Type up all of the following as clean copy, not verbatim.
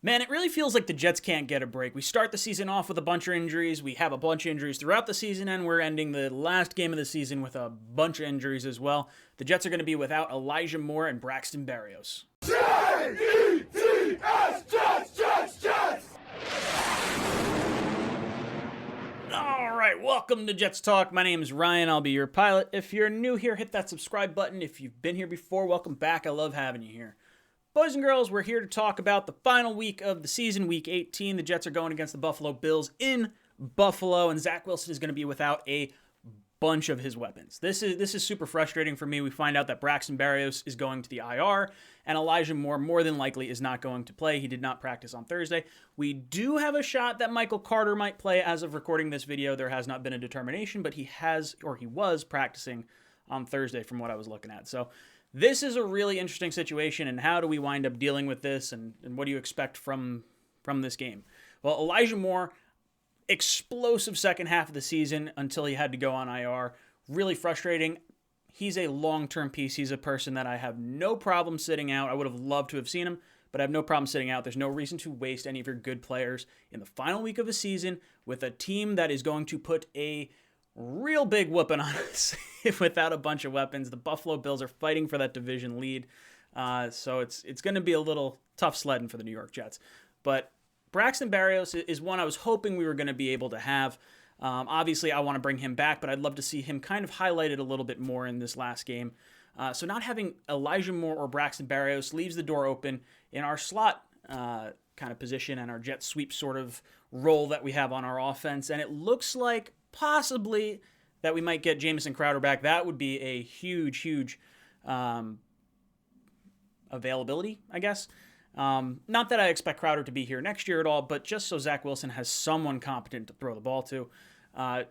Man, it really feels like the Jets can't get a break. We start the season off with a bunch of injuries. We have a bunch of injuries throughout the season, and we're ending the last game of the season with a bunch of injuries as well. The Jets are going to be without Elijah Moore and Braxton Berrios. Jets, Jets! All right, welcome to Jets Talk. My name is Ryan. I'll be your pilot. If you're new here, hit that subscribe button. If you've been here before, welcome back. I love having you here. Boys and girls, we're here to talk about the final week of the season, Week 18. The Jets are going against the Buffalo Bills in Buffalo, and Zach Wilson is going to be without a bunch of his weapons. This is super frustrating for me. We find out that Braxton Berrios is going to the IR, and Elijah Moore more than likely is not going to play. He did not practice on Thursday. We do have a shot that Michael Carter might play. As of recording this video, there has not been a determination, but he was practicing on Thursday from what I was looking at. So this is a really interesting situation, and how do we wind up dealing with this, and what do you expect from this game? Well, Elijah Moore, explosive second half of the season until he had to go on IR. Really frustrating. He's a long-term piece. He's a person that I have no problem sitting out. I would have loved to have seen him, but I have no problem sitting out. There's no reason to waste any of your good players in the final week of the season with a team that is going to put a real big whooping on us without a bunch of weapons. The Buffalo Bills are fighting for that division lead, so it's going to be a little tough sledding for the New York Jets. But Braxton Berrios is one I was hoping we were going to be able to have. Obviously, I want to bring him back, but I'd love to see him kind of highlighted a little bit more in this last game. So not having Elijah Moore or Braxton Berrios leaves the door open in our slot kind of position and our jet sweep sort of role that we have on our offense. And it looks like possibly that we might get Jamison Crowder back. That would be a huge availability, I guess. Not that I expect Crowder to be here next year at all, but just so Zach Wilson has someone competent to throw the ball to.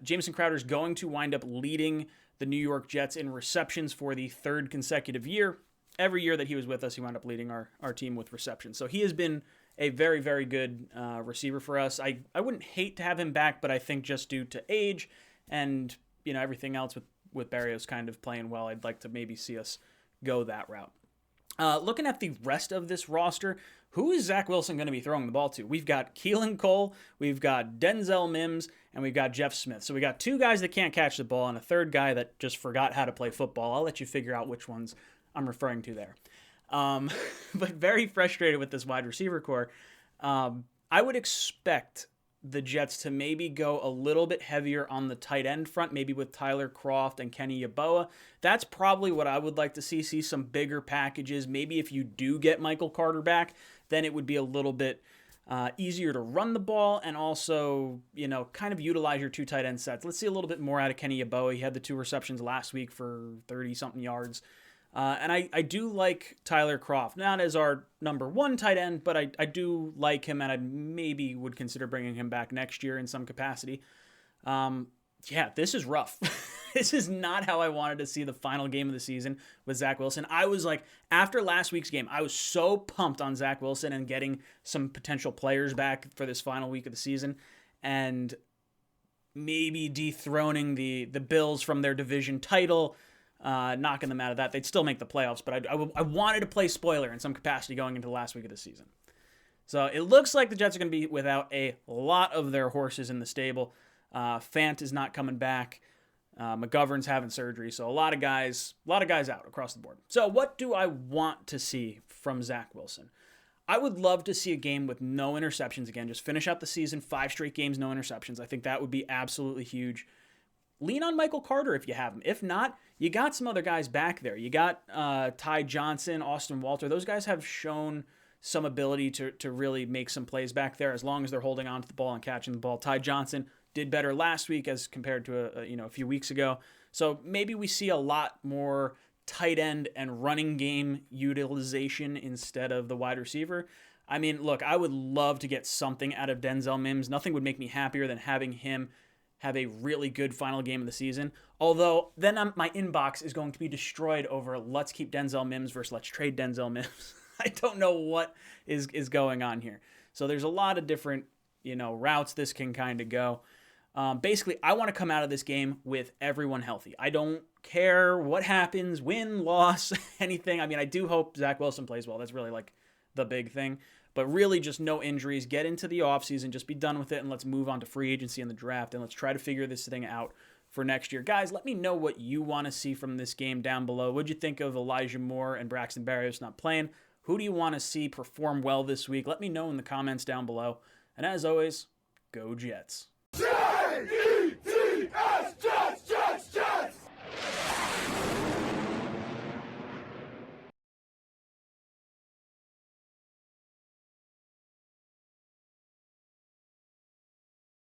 Jamison Crowder is going to wind up leading the New York Jets in receptions for the third consecutive year. Every year that he was with us, he wound up leading our team with receptions. So he has been a very, very good receiver for us. I wouldn't hate to have him back, but I think just due to age and everything else with Berrios kind of playing well, I'd like to maybe see us go that route. Looking at the rest of this roster, who is Zach Wilson going to be throwing the ball to? We've got Keelan Cole, we've got Denzel Mims, and we've got Jeff Smith. So we got two guys that can't catch the ball and a third guy that just forgot how to play football. I'll let you figure out which ones I'm referring to there. But very frustrated with this wide receiver core. I would expect the Jets to maybe go a little bit heavier on the tight end front, maybe with Tyler Kroft and Kenny Yeboah. That's probably what I would like to see some bigger packages. Maybe if you do get Michael Carter back, then it would be a little bit easier to run the ball and also, kind of utilize your two tight end sets. Let's see a little bit more out of Kenny Yeboah. He had the 2 receptions last week for 30-something yards. And I do like Tyler Kroft, not as our number 1 tight end, but I do like him, and I maybe would consider bringing him back next year in some capacity. This is rough. This is not how I wanted to see the final game of the season with Zach Wilson. I was like, after last week's game, I was so pumped on Zach Wilson and getting some potential players back for this final week of the season, and maybe dethroning the Bills from their division title, knocking them out of that. They'd still make the playoffs, but I wanted to play spoiler in some capacity going into the last week of the season. So it looks like the Jets are going to be without a lot of their horses in the stable. Fant is not coming back. McGovern's having surgery, so a lot of guys out across the board. So what do I want to see from Zach Wilson? I would love to see a game with no interceptions again. Just finish out the season, 5 straight games, no interceptions. I think that would be absolutely huge. Lean on Michael Carter if you have him. If not, you got some other guys back there. You got Ty Johnson, Austin Walter. Those guys have shown some ability to really make some plays back there as long as they're holding on to the ball and catching the ball. Ty Johnson did better last week as compared to a few weeks ago. So maybe we see a lot more tight end and running game utilization instead of the wide receiver. I mean, look, I would love to get something out of Denzel Mims. Nothing would make me happier than having him have a really good final game of the season. Although then my inbox is going to be destroyed over let's keep Denzel Mims versus let's trade Denzel Mims. I don't know what is going on here. So there's a lot of different, routes this can kind of go. Basically, I want to come out of this game with everyone healthy. I don't care what happens, win, loss, anything. I mean, I do hope Zach Wilson plays well. That's really like the big thing. But really just no injuries. Get into the offseason, just be done with it, and let's move on to free agency and the draft, and let's try to figure this thing out for next year. Guys, let me know what you want to see from this game down below. What'd you think of Elijah Moore and Braxton Berrios not playing? Who do you want to see perform well this week? Let me know in the comments down below. And as always, go Jets. Jets!